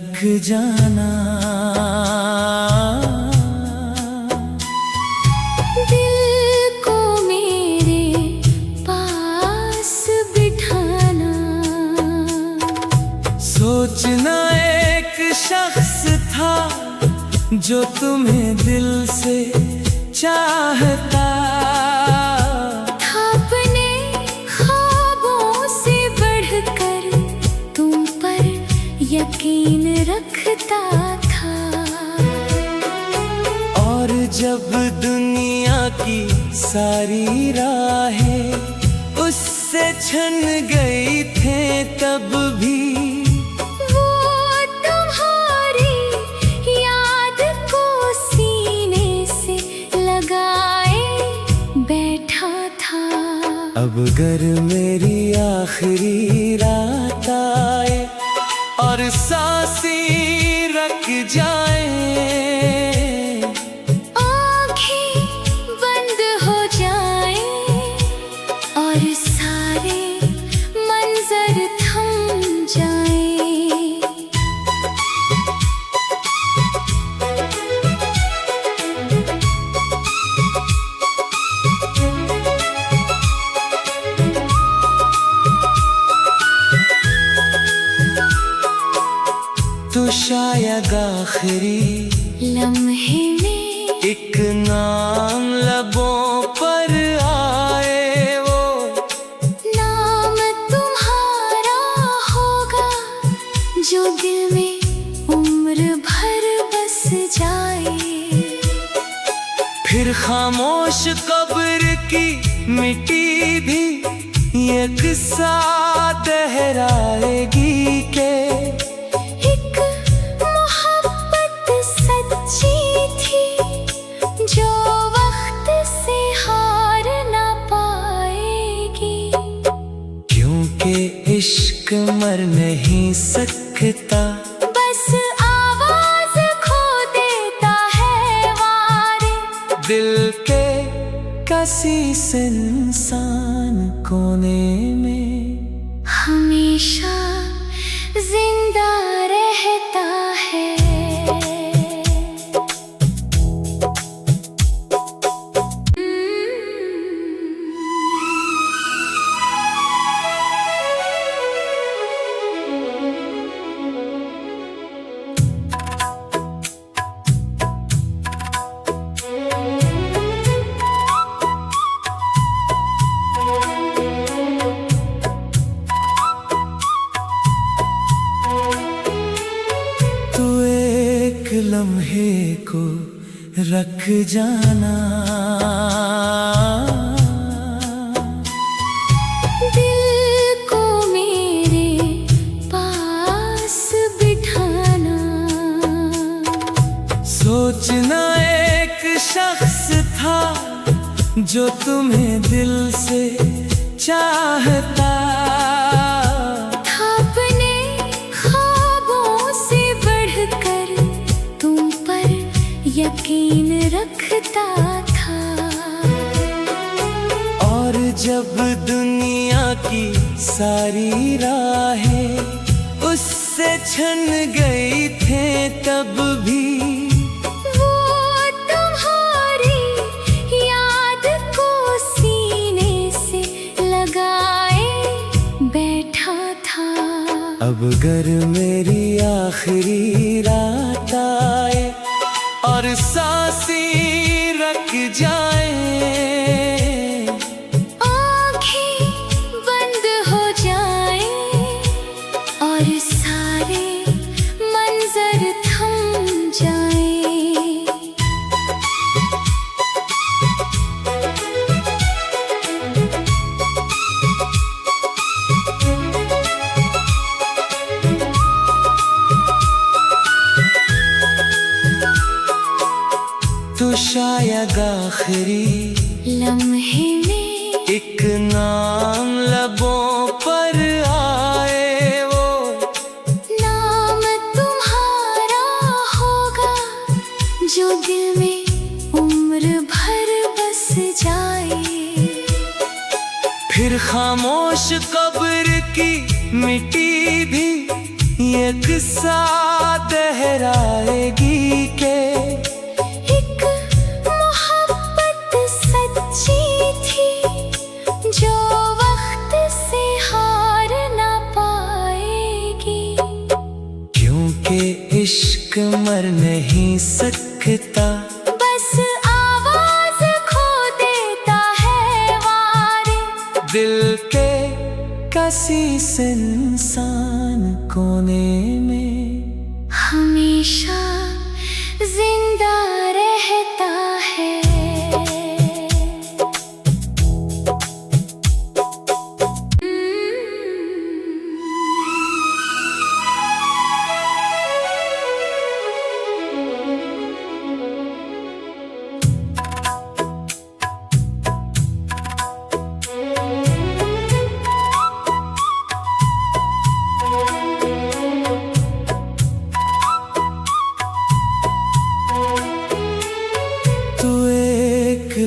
रख जाना। दिल को मेरे पास बिठाना। सोचना एक शख्स था जो तुम्हें दिल से चाहता, अपने ख्वाबों से बढ़कर तुम पर यकीन रखता था। और जब दुनिया की सारी राहें उससे छन गई थे तब भी वो तुम्हारी याद को सीने से लगाए बैठा था। अब अगर मेरी आखिरी रात आए और सांसें रुक जाए, आँखें बंद हो जाए और सारे मंजर थम जाए। तो शायद आखिरी लम्हे में एक नाम लबों पर आए, वो नाम तुम्हारा होगा जो दिल में उम्र भर बस जाए। फिर खामोश कब्र की मिट्टी भी ये किस्सा दोहराएगी के एक मोहब्बत सच्ची थी जो वक्त से हार ना पाएगी। क्योंकि इश्क मर नहीं सकता, बस आवाज खो देता है वारे। दिल के किसी से इंसान कोने में हमेशा जिंदा रहता है। तू एक लम्हे को रख जाना। दिल को मेरे पास बिठाना। सोचना एक शख्स था जो तुम्हें दिल से चाहता, अपने ख्वाबों से बढ़कर तुम पर यकीन रखता था। और जब दुनिया की सारी राहें उससे छन गई थे तब भी वो तुम्हारी याद को सीने से लगाए बैठा था। अब अगर मेरी आखिरी रात आए और सांसें रुक जाए, आँखें बंद हो जाए और सारे मंजर थम जाए। तो शायद आखिरी लम्हे में एक नाम लबों पर आए, वो नाम तुम्हारा होगा जो दिल में उम्र भर बस जाए। फिर खामोश कब्र की मिट्टी भी ये एक साथ दोहराएगी के एक मोहब्बत सच्ची थी जो वक्त से हार ना पाएगी। क्योंकि इश्क मर नहीं सकता, बस आवाज खो देता है वारे। दिल के किसी इंसान कोने में हमेशा जिंदा रहता है।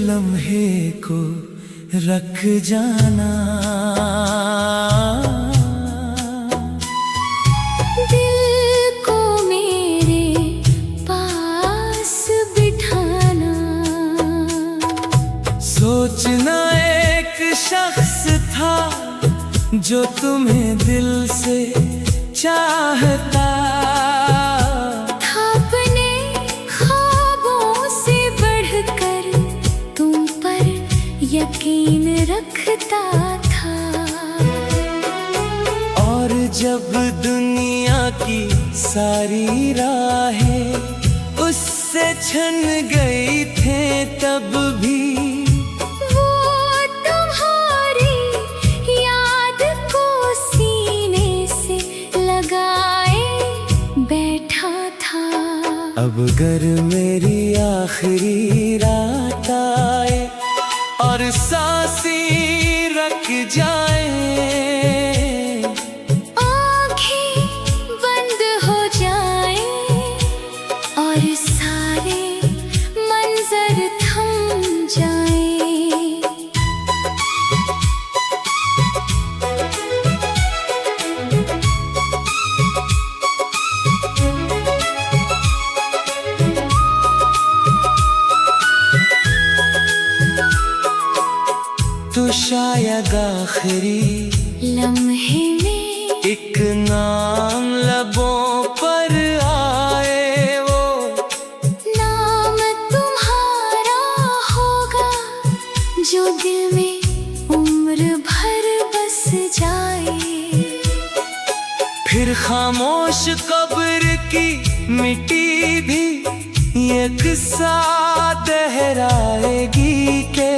लम्हे को रख जाना, दिल को मेरे पास बिठाना। सोचना एक शख्स था जो तुम्हें दिल से चाहता, यकीन रखता था। और जब दुनिया की सारी राहें उससे छन गई थे तब भी वो तुम्हारी याद को सीने से लगाए बैठा था। अब अगर मेरी आखिरी रात आए और सांसें रख जाए, आँखें बंद हो जाए और सारे मंजर थम जाए। तो शायद आखिरी लम्हे में एक नाम लबों पर आए, वो नाम तुम्हारा होगा जो दिल में उम्र भर बस जाए। फिर खामोश कब्र की मिट्टी भी एक साथ दोहराएगी के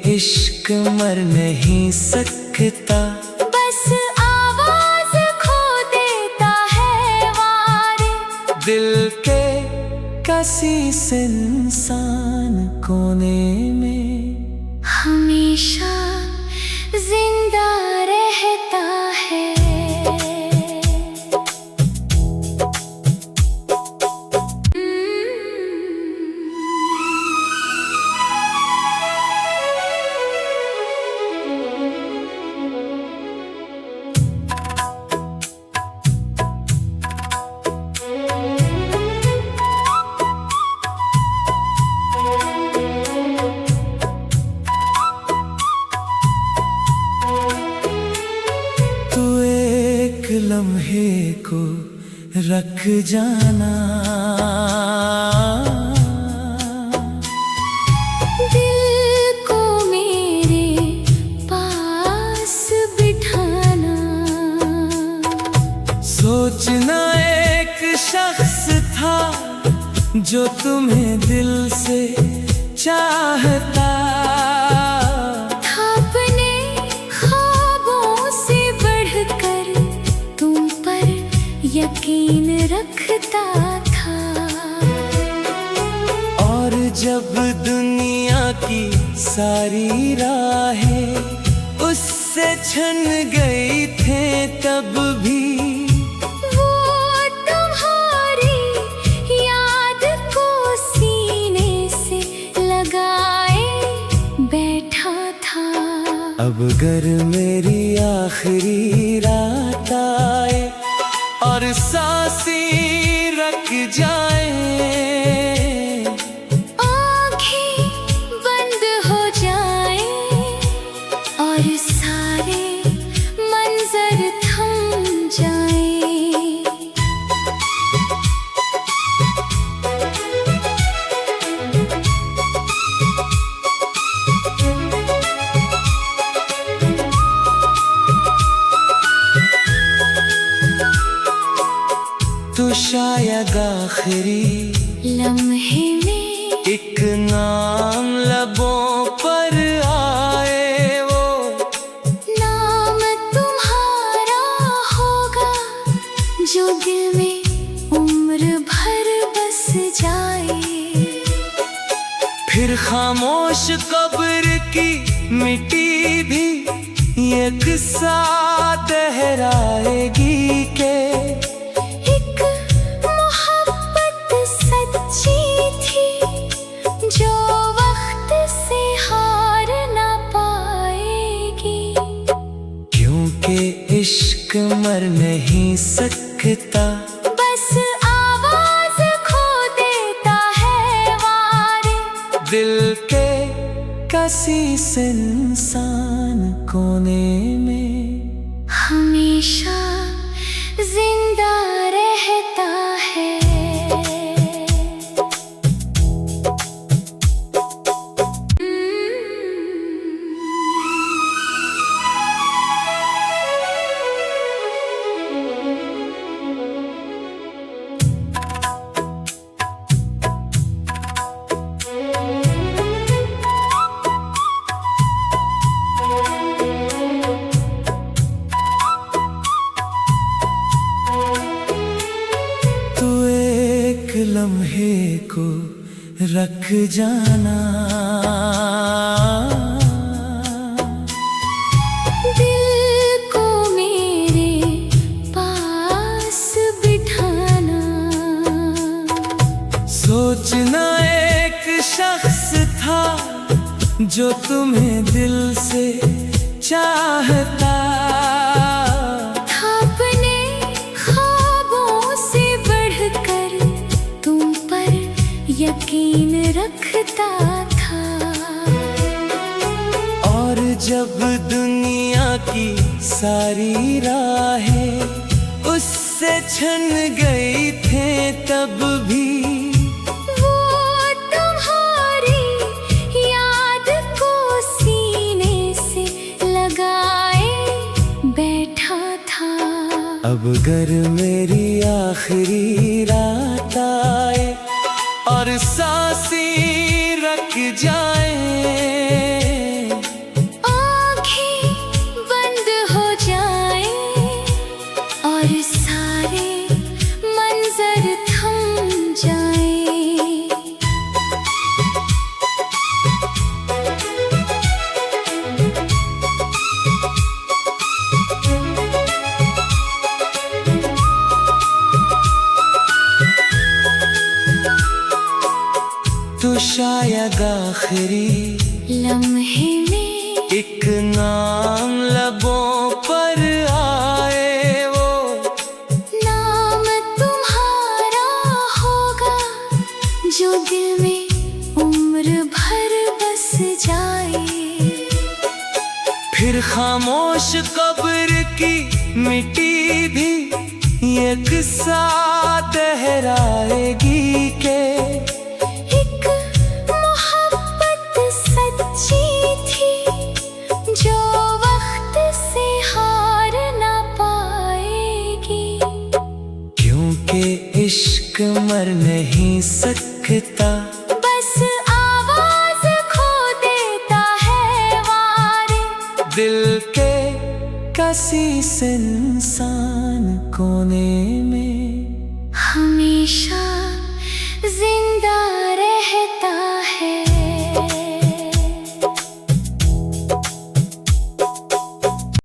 इश्क मर नहीं सकता, बस आवाज खो देता है वारे। दिल के किसी इंसान कोने में हमेशा जिंदा रहता है। लम्हे को रख जाना, दिल को मेरे पास बिठाना। सोचना एक शख्स था जो तुम्हें दिल से चाहता, यकीन रखता था। और जब दुनिया की सारी राहें उससे छन गई थे तब भी वो तुम्हारी याद अब अगर मेरी आखिरी रात आए और सांसें रुक जाए, आँखें बंद हो जाए और सारे मंजर थम जाए, तो शायद आखिरी लम्हे में एक नाम लबों पर आए, वो नाम तुम्हारा होगा जो दिल में उम्र भर बस जाए। फिर खामोश कब्र की मिट्टी भी ये किस्सा दोहराएगी के एक मोहब्बत सच्ची थी जो वक्त से हार ना पाएगी, क्योंकि इश्क मर नहीं सकता, बस आवाज खो देता है वारे। दिल के किसी इंसान कोने में हमेशा जिंदा रहता है। लम्हे को रख जाना, दिल को मेरे पास बिठाना, सोचना एक शख्स था जो तुम्हें दिल से चाहता, यकीन रखता था। और जब दुनिया की सारी राहें उससे छन गई थे, तब भी वो तुम्हारी याद को सीने से लगाए बैठा था। अब अगर मेरी आखिरी रात आए और सांसें रुक जाए, आँखें बंद हो जाए और सारे मंजर थम जाए, तो शायद आखिरी लम्हे में एक नाम लबों पर आए, वो नाम तुम्हारा होगा जो दिल में उम्र भर बस जाए। फिर खामोश कब्र की मिट्टी भी ये किस्सा दोहराएगी के इश्क मर नहीं सकता, बस आवाज खो देता है वारे। दिल के किसी इंसान कोने में